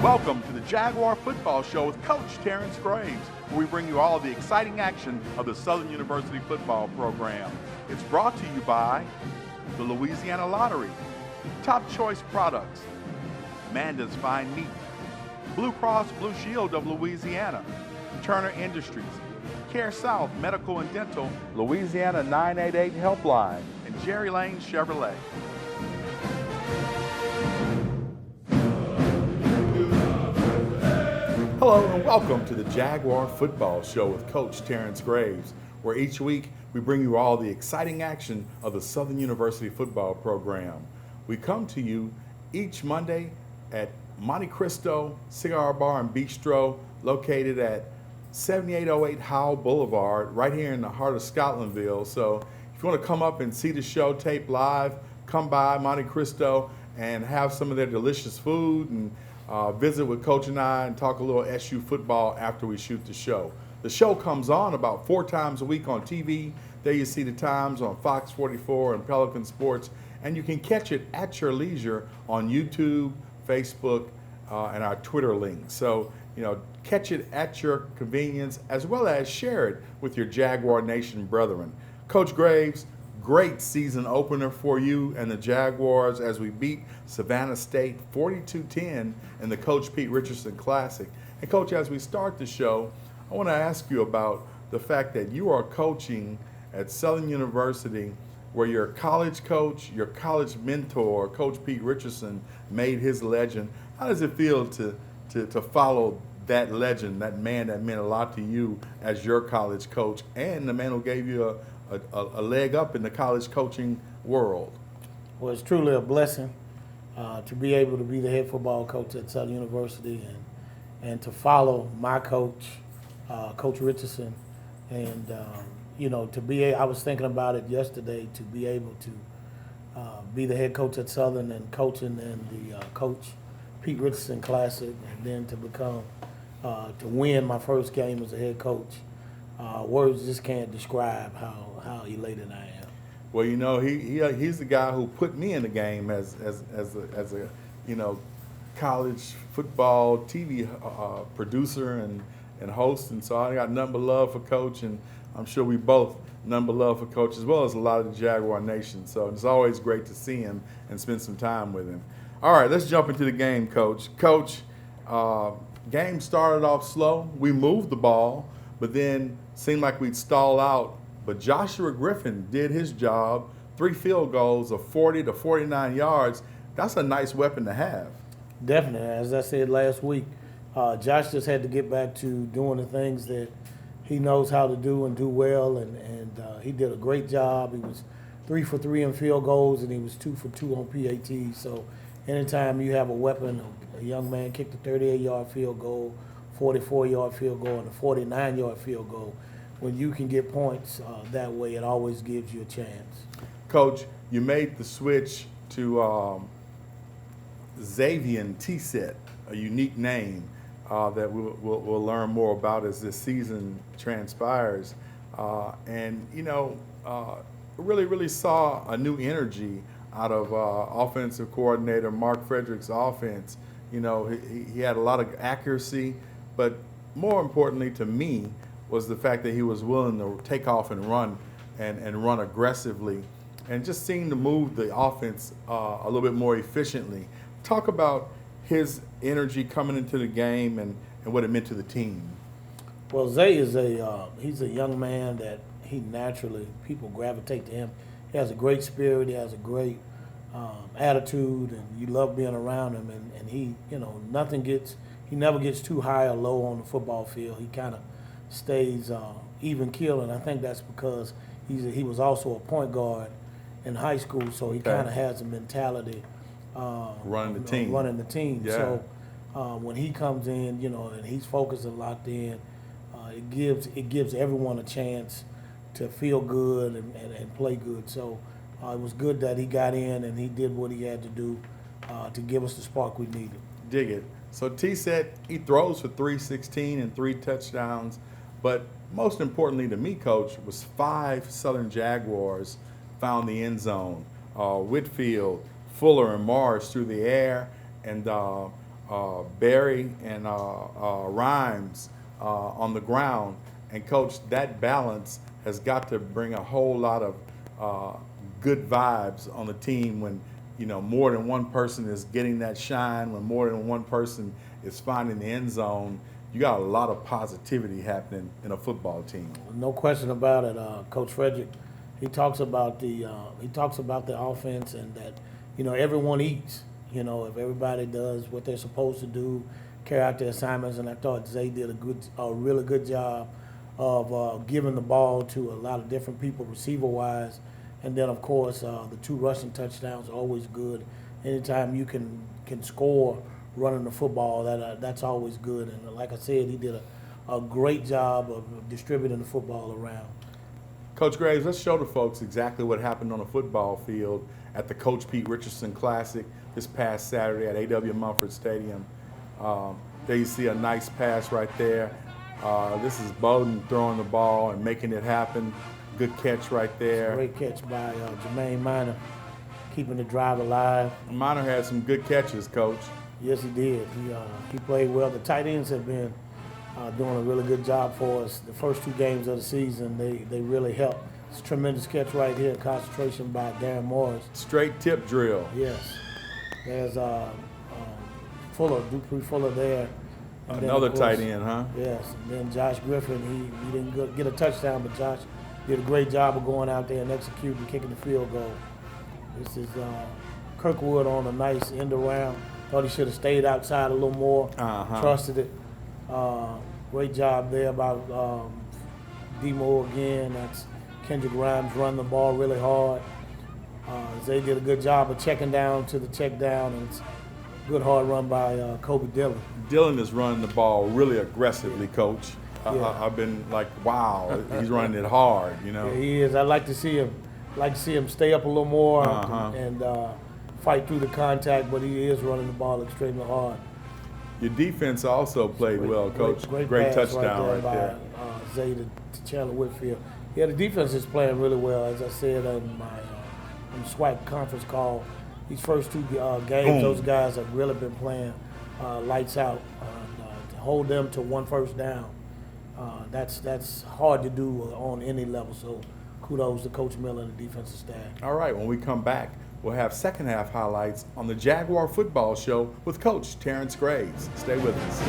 Welcome to the Jaguar Football Show with Coach Terrence Graves, where we bring you all the exciting action of the Southern University football program. It's brought to you by the Louisiana Lottery, Top Choice Products, Manda's Fine Meat, Blue Cross Blue Shield of Louisiana, Turner Industries, Care South Medical and Dental, Louisiana 988 Helpline, and Jerry Lane Chevrolet. Hello and welcome to the Jaguar Football Show with Coach Terrence Graves, where each week we bring you all the exciting action of the Southern University football program. We come to you each Monday at Monte Cristo Cigar Bar and Bistro, located at 7808 Howell Boulevard, right here in the heart of Scotlandville. So if you want to come up and see the show tape live, come by Monte Cristo and have some of their delicious food and visit with Coach and I and talk a little SU football after we shoot the show. The show comes on about 4 times a week on TV. There you see the times on Fox 44 and Pelican Sports, and you can catch it at your leisure on YouTube, Facebook, and our Twitter link. So, catch it at your convenience, as well as share it with your Jaguar Nation brethren. Coach Graves, great season opener for you and the Jaguars as we beat Savannah State 42-10 in the Coach Pete Richardson Classic. And Coach, as we start the show, I want to ask you about the fact that you are coaching at Southern University, where your college coach, your college mentor, Coach Pete Richardson, made his legend. How does it feel to follow that legend, that man that meant a lot to you as your college coach, and the man who gave you a leg up in the college coaching world? Well, it's truly a blessing to be able to be the head football coach at Southern University and to follow my coach, Coach Richardson. And, I was thinking about it yesterday, to be able to be the head coach at Southern and coaching in the Coach Pete Richardson Classic, and then to become, to win my first game as a head coach. Words just can't describe how elated I am. Well, he's the guy who put me in the game as a college football TV producer and host, and so I got nothing but love for Coach, and I'm sure we both nothing but love for Coach, as well as a lot of the Jaguar Nation. So it's always great to see him and spend some time with him. All right, let's jump into the game, Coach. Coach, game started off slow. We moved the ball, but then seemed like we'd stall out. But Joshua Griffin did his job. 3 field goals of 40 to 49 yards. That's a nice weapon to have. Definitely. As I said last week, Josh just had to get back to doing the things that he knows how to do and do well, and he did a great job. He was 3 for 3 in field goals, and he was 2 for 2 on PAT. So anytime you have a weapon, a young man kicked a 38-yard field goal, 44-yard field goal, and a 49-yard field goal. When you can get points that way, it always gives you a chance. Coach, you made the switch to Xavier T-Set, a unique name that we'll learn more about as this season transpires. Really saw a new energy out of offensive coordinator Mark Frederick's offense. He had a lot of accuracy, but more importantly to me was the fact that he was willing to take off and run and run aggressively, and just seemed to move the offense a little bit more efficiently. Talk about his energy coming into the game and what it meant to the team. Well, Zay is he's a young man that people gravitate to him. He has a great spirit, he has a great attitude, and you love being around him, and he never gets too high or low on the football field. He kind of stays even keel, and I think that's because he was also a point guard in high school, so he kind of has a mentality running the team. Yeah. So when he comes in, and he's focused and locked in, it gives everyone a chance to feel good and play good. So it was good that he got in and he did what he had to do to give us the spark we needed. Dig it. So T-Set, he throws for 316 and 3 touchdowns. But most importantly to me, Coach, was 5 Southern Jaguars found the end zone. Whitfield, Fuller, and Morris through the air, and Barry and Rhymes on the ground. And Coach, that balance has got to bring a whole lot of good vibes on the team when, you know, more than one person is getting that shine, when more than one person is finding the end zone. You got a lot of positivity happening in a football team. No question about it. Coach Frederick, he talks about the offense and that, you know, everyone eats. You know, if everybody does what they're supposed to do, carry out their assignments, and I thought Zay did a really good job of giving the ball to a lot of different people receiver-wise. And then, of course, the 2 rushing touchdowns are always good. Anytime you can score running the football, that's always good. And like I said, he did a great job of distributing the football around. Coach Graves, let's show the folks exactly what happened on the football field at the Coach Pete Richardson Classic this past Saturday at A.W. Mumford Stadium. There you see a nice pass right there. This is Bowden throwing the ball and making it happen. Good catch right there. Great catch by Jermaine Minor, keeping the drive alive. Minor had some good catches, Coach. Yes, he did. He played well. The tight ends have been doing a really good job for us. The first 2 games of the season, they really helped. It's a tremendous catch right here, concentration by Darren Morris. Straight tip drill. Yes. There's Fuller, Dupree Fuller there. And another then, course, tight end, huh? Yes. And then Josh Griffin, he didn't get a touchdown, but Josh did a great job of going out there and executing, kicking the field goal. This is Kirkwood on a nice end around. Thought he should have stayed outside a little more. Trusted it. Great job there by Demo again. That's Kendrick Grimes running the ball really hard. Zay did a good job of checking down to the check down, and it's a good hard run by Kobe Dillon. Dillon is running the ball really aggressively, Coach. Yeah. I've been like, wow, he's running it hard, you know. Yeah, he is. I'd like to see him stay up a little more and fight through the contact, but he is running the ball extremely hard. Your defense also played well, Coach. Great touchdown right there. Zay to Chandler Whitfield. Yeah, the defense is playing really well. As I said in my SWAC conference call, these first 2 games, those guys have really been playing lights out. To hold them to 1 first down, that's hard to do on any level. So kudos to Coach Miller and the defensive staff. All right, when we come back, we'll have second half highlights on the Jaguar Football Show with Coach Terrence Graves. Stay with us.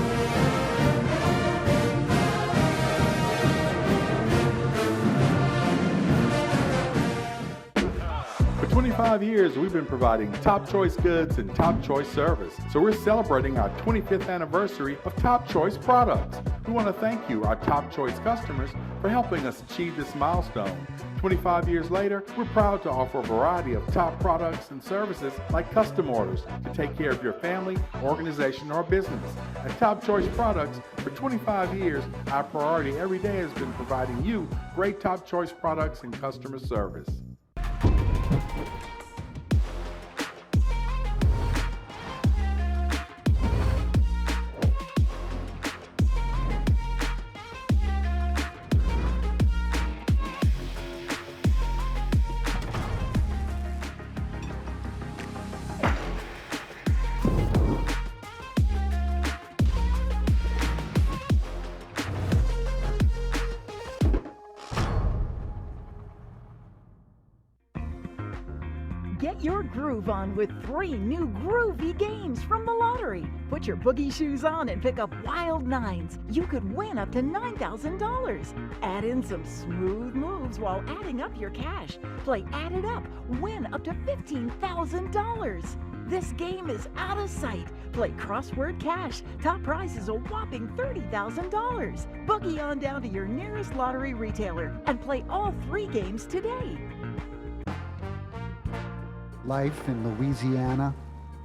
For 25 years, we've been providing top choice goods and top choice service. So we're celebrating our 25th anniversary of Top Choice products. We want to thank you, our top choice customers, for helping us achieve this milestone. 25 years later, we're proud to offer a variety of top products and services like custom orders to take care of your family, organization, or business. At Top Choice Products, for 25 years, our priority every day has been providing you great top choice products and customer service. Get your groove on with 3 new groovy games from the lottery. Put your boogie shoes on and pick up Wild Nines. You could win up to $9,000. Add in some smooth moves while adding up your cash. Play Add It Up. Win up to $15,000. This game is out of sight. Play Crossword Cash. Top prize is a whopping $30,000. Boogie on down to your nearest lottery retailer and play all 3 games today. Life in Louisiana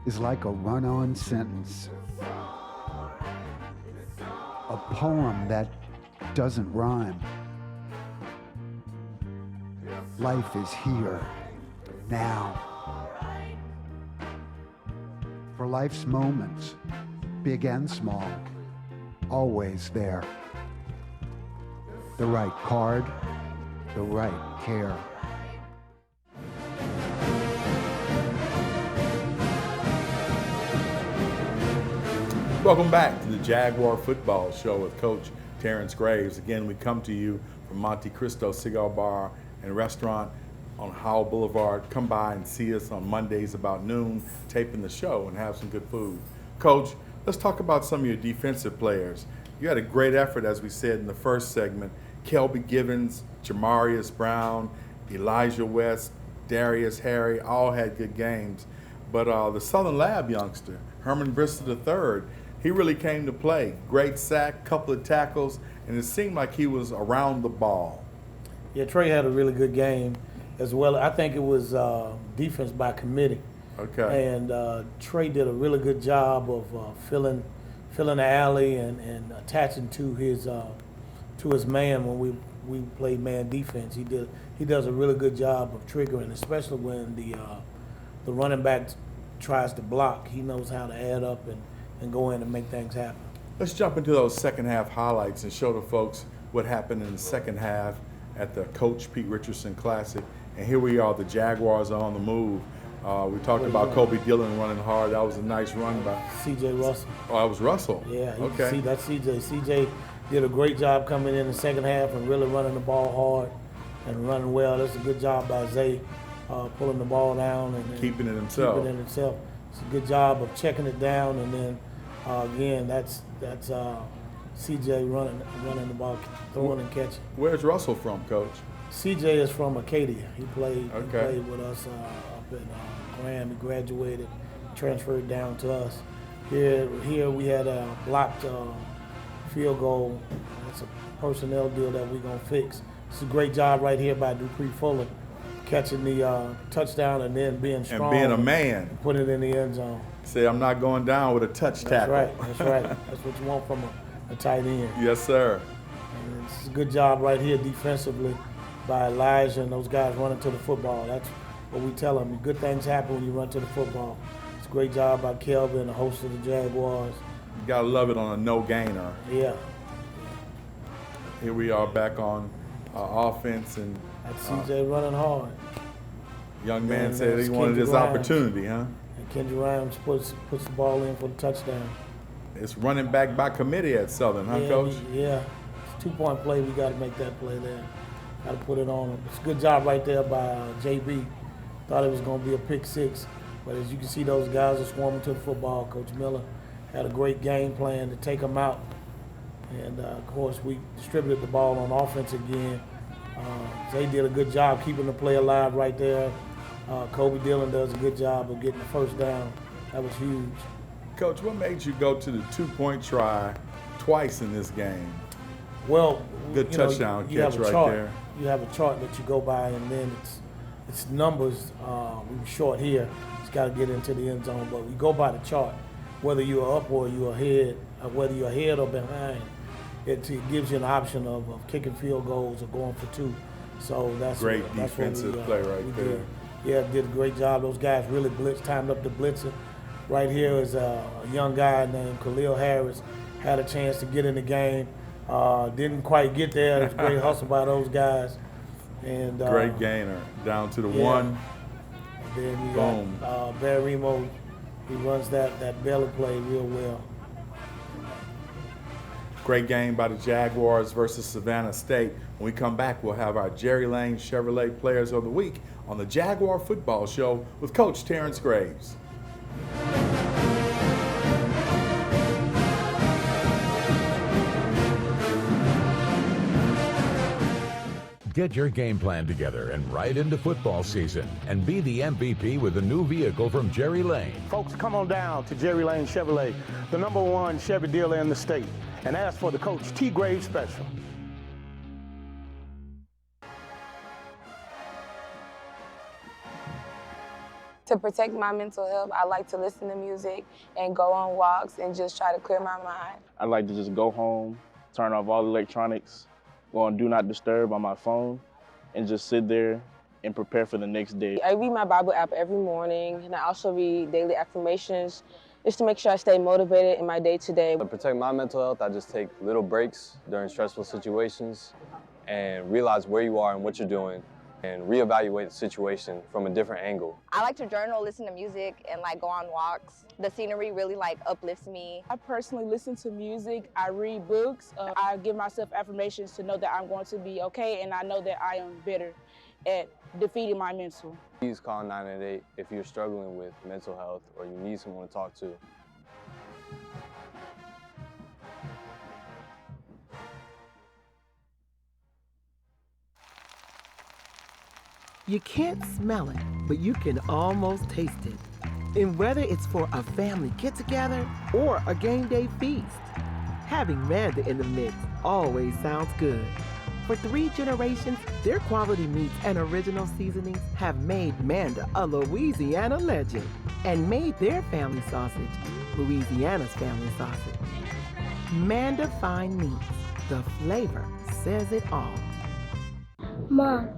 is like a run-on sentence. A poem that doesn't rhyme. Life is here, now. For life's moments, big and small, always there. The right card, the right care. Welcome back to the Jaguar Football Show with Coach Terrence Graves. Again, we come to you from Monte Cristo Cigar Bar and Restaurant on Howell Boulevard. Come by and see us on Mondays about noon, taping the show and have some good food. Coach, let's talk about some of your defensive players. You had a great effort, as we said in the first segment. Kelby Givens, Jamarius Brown, Elijah West, Darius Harry all had good games. But the Southern Lab youngster, Herman Bristol III, he really came to play. Great sack, couple of tackles, and it seemed like he was around the ball. Yeah, Trey had a really good game as well. I think it was defense by committee. Okay. And Trey did a really good job of filling the alley and attaching to his man when we played man defense. He does a really good job of triggering, especially when the running back tries to block. He knows how to add up and go in and make things happen. Let's jump into those second half highlights and show the folks what happened in the second half at the Coach Pete Richardson Classic. And here we are, the Jaguars are on the move. We talked about Kobe Dillon running hard. That was a nice run by C.J. Russell. Oh, that was Russell. Yeah, okay. See, that's C.J. C.J. did a great job coming in the second half and really running the ball hard and running well. That's a good job by Zay, pulling the ball down and keeping it himself. Keeping it himself. It's a good job of checking it down, and then again, that's C.J. running the ball, throwing and catching. Where's Russell from, Coach? C.J. is from Acadia. He played with us up in Graham. He graduated, transferred down to us. Here we had a blocked field goal. That's a personnel deal that we're gonna fix. It's a great job right here by Dupree Fuller, catching the touchdown and then being strong. And being a man. Put it in the end zone. Say, I'm not going down with a touch tackle. That's right. That's what you want from a tight end. Yes, sir. And it's a good job right here defensively by Elijah and those guys running to the football. That's what we tell them. Good things happen when you run to the football. It's a great job by Kelvin and the host of the Jaguars. You gotta love it on a no gainer. Yeah. Here we are back on offense, and that's CJ running hard. Young man said he wanted this opportunity, huh? And Kendra Rhymes puts the ball in for the touchdown. It's running back by committee at Southern, huh, Coach? Yeah. It's a 2-point play. We got to make that play there. Got to put it on him. It's a good job right there by JB. Thought it was going to be a pick six, but as you can see, those guys are swarming to the football. Coach Miller had a great game plan to take them out. And, of course, we distributed the ball on offense again. They did a good job keeping the play alive right there. Kobe Dillon does a good job of getting the first down. That was huge. Coach, what made you go to the 2-point try twice in this game? Well, good touchdown catch right there. You have a chart that you go by, and then it's numbers. We were short here. It's got to get into the end zone, but we go by the chart. Whether you're up or you're ahead, whether you're ahead or behind, it gives you an option of kicking field goals or going for two. So that's great that's defensive play right there. Did a great job. Those guys really timed up the blitzer. Right here is a young guy named Khalil Harris. Had a chance to get in the game. Didn't quite get there. It was a great hustle by those guys. And great gainer down to the one. And then you boom. got Barrimo. He runs that belly play real well. Great game by the Jaguars versus Savannah State. When we come back, we'll have our Jerry Lane Chevrolet Players of the Week on the Jaguar Football Show with Coach Terrence Graves. Get your game plan together and ride into football season and be the MVP with a new vehicle from Jerry Lane. Folks, come on down to Jerry Lane Chevrolet, the #1 Chevy dealer in the state, and ask for the Coach T. Graves Special. To protect my mental health, I like to listen to music and go on walks and just try to clear my mind. I like to just go home, turn off all electronics, go on Do Not Disturb on my phone, and just sit there and prepare for the next day. I read my Bible app every morning, and I also read daily affirmations just to make sure I stay motivated in my day-to-day. To protect my mental health, I just take little breaks during stressful situations and realize where you are and what you're doing and reevaluate the situation from a different angle. I like to journal, listen to music, and go on walks. The scenery really uplifts me. I personally listen to music, I read books, I give myself affirmations to know that I'm going to be okay, and I know that I am better at defeating my mental. Please call 988 if you're struggling with mental health or you need someone to talk to. You can't smell it, but you can almost taste it. And whether it's for a family get-together or a game day feast, having Manda in the mix always sounds good. For 3 generations, their quality meats and original seasonings have made Manda a Louisiana legend and made their family sausage Louisiana's family sausage. Manda Fine Meats, the flavor says it all. Mom,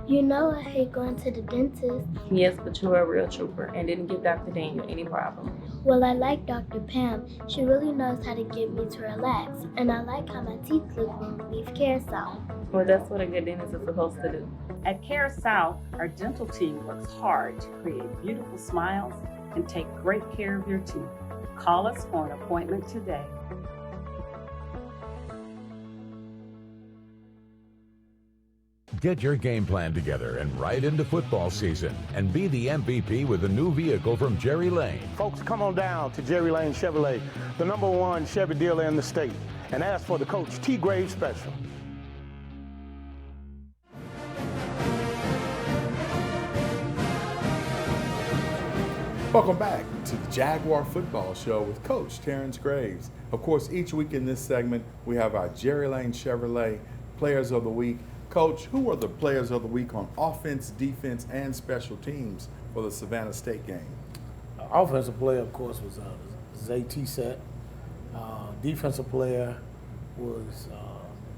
you know I hate going to the dentist. Yes, but you're a real trooper and didn't give Dr. Daniel any problem. Well, I like Dr. Pam. She really knows how to get me to relax. And I like how my teeth look when we leave Care South. Well, that's what a good dentist is supposed to do. At Care South, our dental team works hard to create beautiful smiles and take great care of your teeth. Call us for an appointment today. Get your game plan together and ride into football season and be the MVP with a new vehicle from Jerry Lane. Folks, come on down to Jerry Lane Chevrolet, the #1 Chevy dealer in the state, and ask for the Coach T. Graves Special. Welcome back to the Jaguar Football Show with Coach Terrence Graves. Of course, each week in this segment, we have our Jerry Lane Chevrolet Players of the Week. Coach, who are the Players of the Week on offense, defense, and special teams for the Savannah State game? Offensive player, of course, was Zay T-Set. Defensive player was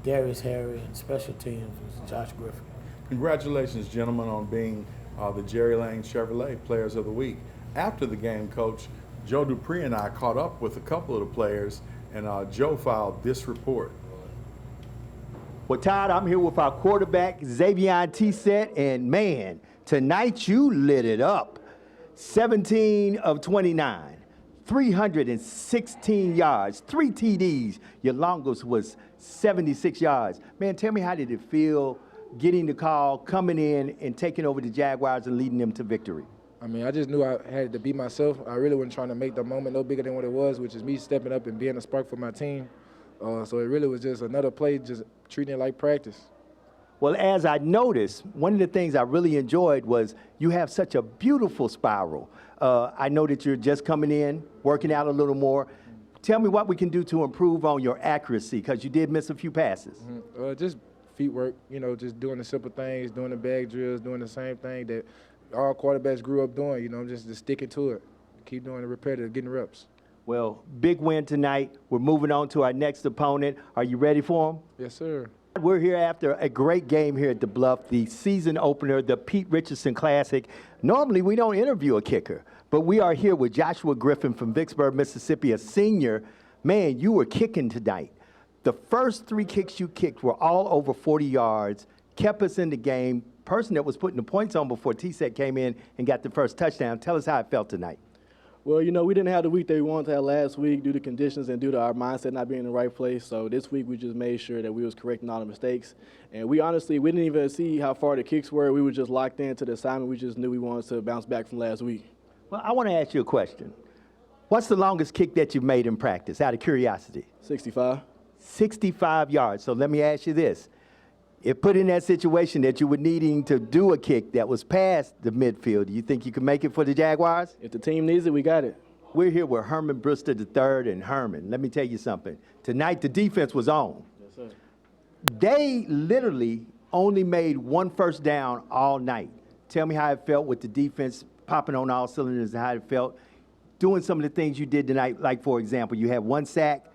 Darius Harry, and special teams was Josh Griffin. Congratulations, gentlemen, on being the Jerry Lane Chevrolet Players of the Week. After the game, Coach, Joe Dupree and I caught up with a couple of the players, and Joe filed this report. Well, Todd, I'm here with our quarterback, Xavier T-Set, and man, tonight you lit it up. 17 of 29, 316 yards, 3 TDs. Your longest was 76 yards. Man, tell me, how did it feel getting the call, coming in, and taking over the Jaguars and leading them to victory? I mean, I just knew I had to be myself. I really wasn't trying to make the moment no bigger than what it was, which is me stepping up and being a spark for my team. So it really was just another play, just treating it like practice. Well, as I noticed, one of the things I really enjoyed was you have such a beautiful spiral. I know that you're just coming in, working out a little more. Tell me what we can do to improve on your accuracy, because you did miss a few passes. Just feet work, just doing the simple things, doing the bag drills, doing the same thing that all quarterbacks grew up doing, just sticking to it. Keep doing the repetitive, getting reps. Well, big win tonight. We're moving on to our next opponent. Are you ready for him? Yes, sir. We're here after a great game here at the Bluff, the season opener, the Pete Richardson Classic. Normally, we don't interview a kicker, but we are here with Joshua Griffin from Vicksburg, Mississippi, a senior. Man, you were kicking tonight. The first 3 kicks you kicked were all over 40 yards, kept us in the game. Person that was putting the points on before T-Set came in and got the first touchdown. Tell us how it felt tonight. Well, we didn't have the week that we wanted to have last week due to conditions and due to our mindset not being in the right place. So this week we just made sure that we was correcting all the mistakes. And we didn't even see how far the kicks were. We were just locked into the assignment. We just knew we wanted to bounce back from last week. Well, I want to ask you a question. What's the longest kick that you've made in practice, out of curiosity? 65. 65 yards. So let me ask you this. If put in that situation that you were needing to do a kick that was past the midfield, do you think you could make it for the Jaguars? If the team needs it, we got it. We're here with Herman Brewster III and Herman. Let me tell you something. Tonight, the defense was on. Yes, sir. They literally only made 1 first down all night. Tell me how it felt with the defense popping on all cylinders, and how it felt doing some of the things you did tonight. Like, for example, you had 1 sack,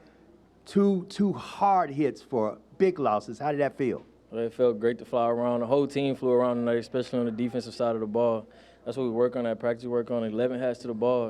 two hard hits for big losses. How did that feel? Well, it felt great to fly around. The whole team flew around tonight, especially on the defensive side of the ball. That's what we work on at practice. We work on 11 hats to the ball.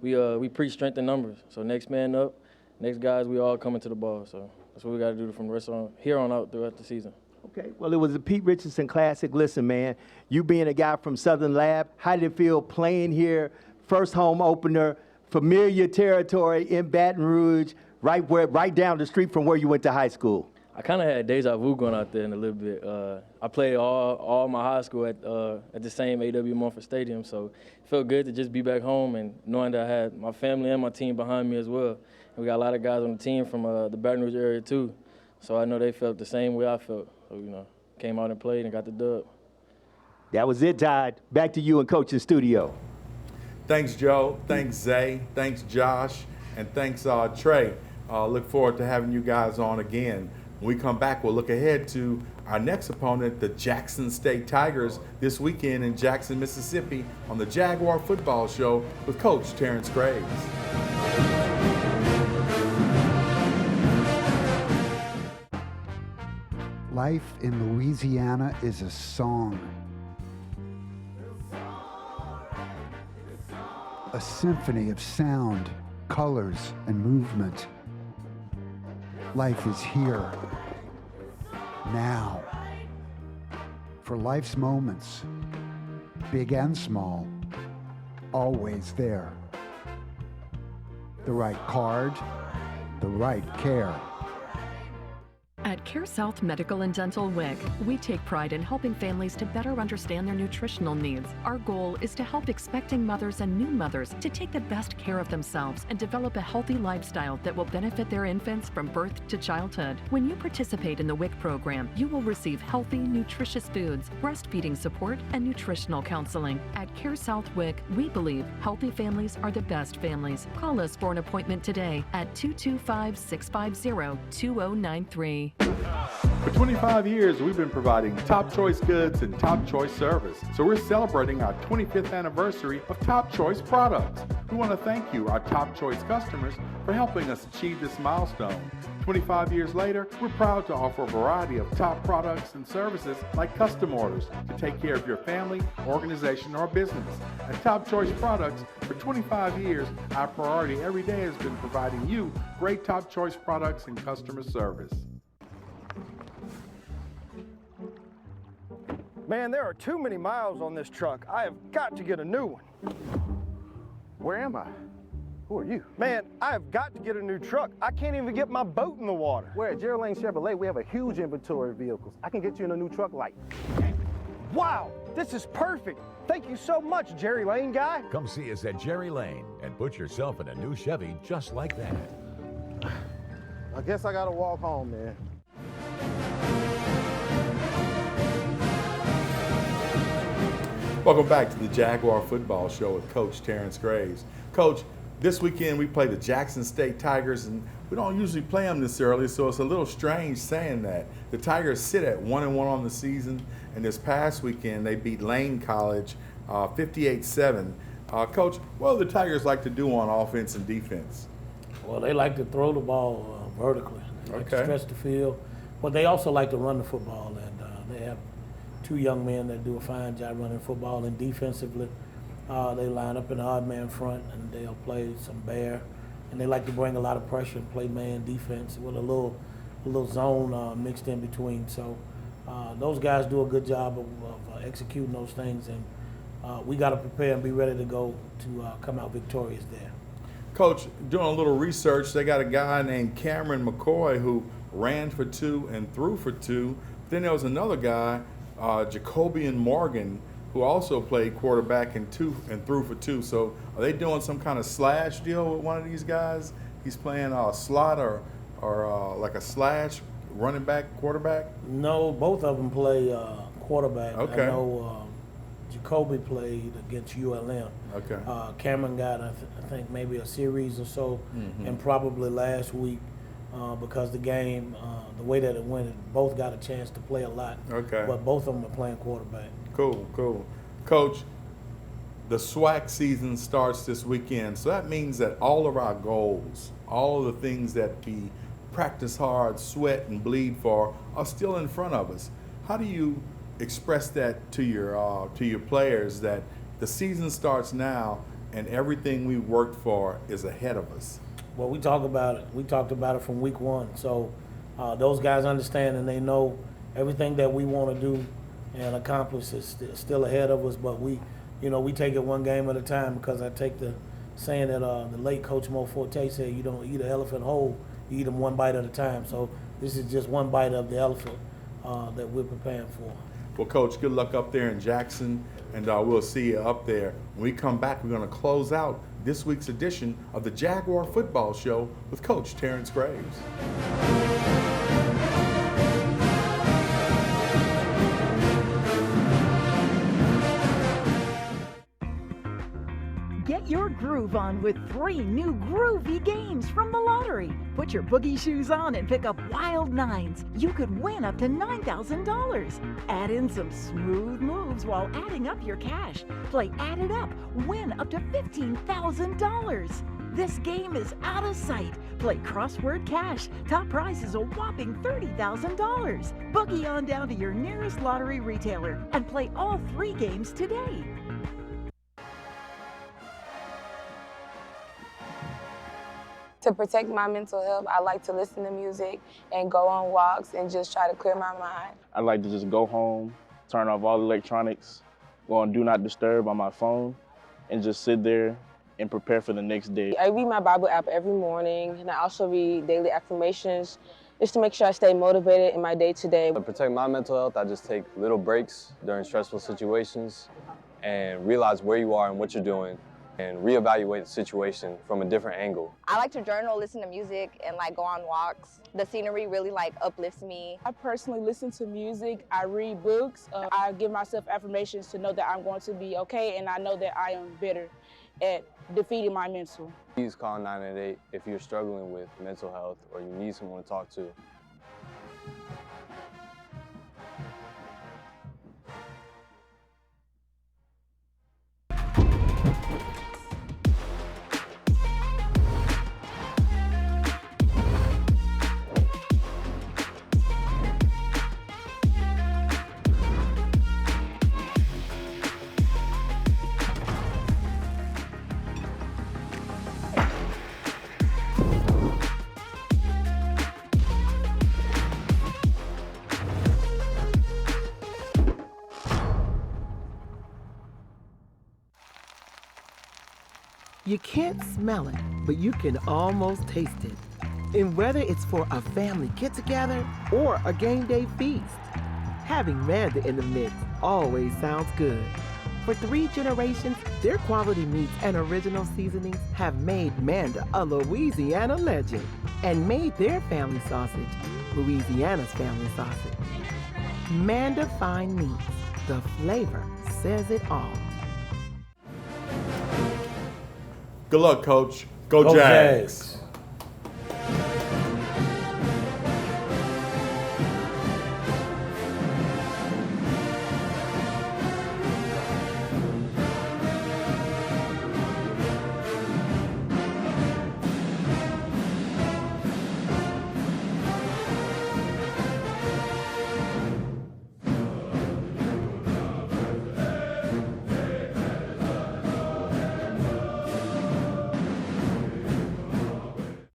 We preach strength in numbers. So next man up, next guys, we all coming to the ball. So that's what we got to do from the rest on here on out throughout the season. Okay, well, it was a Pete Richardson Classic. Listen, man, you being a guy from Southern Lab, how did it feel playing here, first home opener, familiar territory in Baton Rouge, right down the street from where you went to high school? I kind of had deja vu going out there in a little bit. I played all my high school at the same A.W. Mumford Stadium, so it felt good to just be back home and knowing that I had my family and my team behind me as well. And we got a lot of guys on the team from the Baton Rouge area too, so I know they felt the same way I felt. So, came out and played and got the dub. That was it, Todd. Back to you in coaching studio. Thanks, Joe. Thanks, Zay. Thanks, Josh. And thanks, Trey. Look forward to having you guys on again. When we come back, we'll look ahead to our next opponent, the Jackson State Tigers, this weekend in Jackson, Mississippi, on the Jaguar Football Show with Coach Terrence Graves. Life in Louisiana is a song. A symphony of sound, colors, and movement. Life is here, now. For life's moments, big and small, always there. The right card, the right care. At CareSouth Medical and Dental WIC, we take pride in helping families to better understand their nutritional needs. Our goal is to help expecting mothers and new mothers to take the best care of themselves and develop a healthy lifestyle that will benefit their infants from birth to childhood. When you participate in the WIC program, you will receive healthy, nutritious foods, breastfeeding support, and nutritional counseling. At CareSouth WIC, we believe healthy families are the best families. Call us for an appointment today at 225-650-2093. For 25 years, we've been providing top choice goods and top choice service. So we're celebrating our 25th anniversary of Top Choice products. We want to thank you, our Top Choice customers, for helping us achieve this milestone. 25 years later, we're proud to offer a variety of top products and services like custom orders to take care of your family, organization, or business. At Top Choice Products, for 25 years, our priority every day has been providing you great Top Choice products and customer service. Man, there are too many miles on this truck. I have got to get a new one. Where am I? Who are you? Man, I have got to get a new truck. I can't even get my boat in the water. We're at Jerry Lane Chevrolet. We have a huge inventory of vehicles. I can get you in a new truck like. Wow, this is perfect. Thank you so much, Jerry Lane guy. Come see us at Jerry Lane and put yourself in a new Chevy just like that. I guess I gotta walk home, man. Welcome back to the Jaguar Football Show with Coach Terrence Graves. Coach, this weekend we play the Jackson State Tigers, and we don't usually play them this early, so it's a little strange saying that. The Tigers sit at 1-1 on the season, and this past weekend they beat Lane College 58-7. Coach, what do the Tigers like to do on offense and defense? Well, they like to throw the ball vertically. They like to stretch the field, but they also like to run the football, and they have two young men that do a fine job running football, and defensively they line up in the odd man front and they'll play some bear, and they like to bring a lot of pressure and play man defense with a little zone mixed in between. So those guys do a good job of executing those things, and we got to prepare and be ready to go to come out victorious there. Coach, doing a little research, they got a guy named Cameron McCoy who ran for 2 and threw for 2. Then there was another guy, Jacobian Morgan, who also played quarterback and threw for 2. So are they doing some kind of slash deal with one of these guys? He's playing a slot or like a slash running back, quarterback? No, both of them play quarterback. Okay. I know Jacoby played against ULM. Okay. Cameron got, I think, maybe a series or so, and probably last week because the game, the way that it went, both got a chance to play a lot. Okay. But both of them are playing quarterback. Cool. Coach, the SWAC season starts this weekend, so that means that all of our goals, all of the things that we practice hard, sweat, and bleed for are still in front of us. How do you express that to your players that the season starts now and everything we worked for is ahead of us? Well, we talked about it. We talked about it from week 1. So those guys understand and they know everything that we want to do and accomplish is still ahead of us, but we take it one game at a time, because I take the saying that the late Coach Mo Forte said, you don't eat an elephant whole, you eat them one bite at a time. So this is just one bite of the elephant that we're preparing for. Well, Coach, good luck up there in Jackson, and we'll see you up there. When we come back, we're going to close out this week's edition of the Jaguar Football Show with Coach Terrence Graves. Get your groove on with 3 new groovy games from the lottery. Put your boogie shoes on and pick up wild nines. You could win up to $9,000. Add in some smooth moves while adding up your cash. Play Add It Up. Win up to $15,000. This game is out of sight. Play Crossword Cash. Top prize is a whopping $30,000. Boogie on down to your nearest lottery retailer and play all 3 games today. To protect my mental health, I like to listen to music and go on walks and just try to clear my mind. I like to just go home, turn off all electronics, go on Do Not Disturb on my phone, and just sit there and prepare for the next day. I read my Bible app every morning, and I also read daily affirmations just to make sure I stay motivated in my day-to-day. To protect my mental health, I just take little breaks during stressful situations and realize where you are and what you're doing, and reevaluate the situation from a different angle. I like to journal, listen to music, and go on walks. The scenery really uplifts me. I personally listen to music, I read books, I give myself affirmations to know that I'm going to be okay, and I know that I am better at defeating my mental. Please call 988 if you're struggling with mental health or you need someone to talk to. You can't smell it, but you can almost taste it. And whether it's for a family get-together or a game day feast, having Manda in the mix always sounds good. For 3 generations, their quality meats and original seasonings have made Manda a Louisiana legend and made their family sausage Louisiana's family sausage. Manda Fine Meats, the flavor says it all. Good luck, Coach. Go Jags.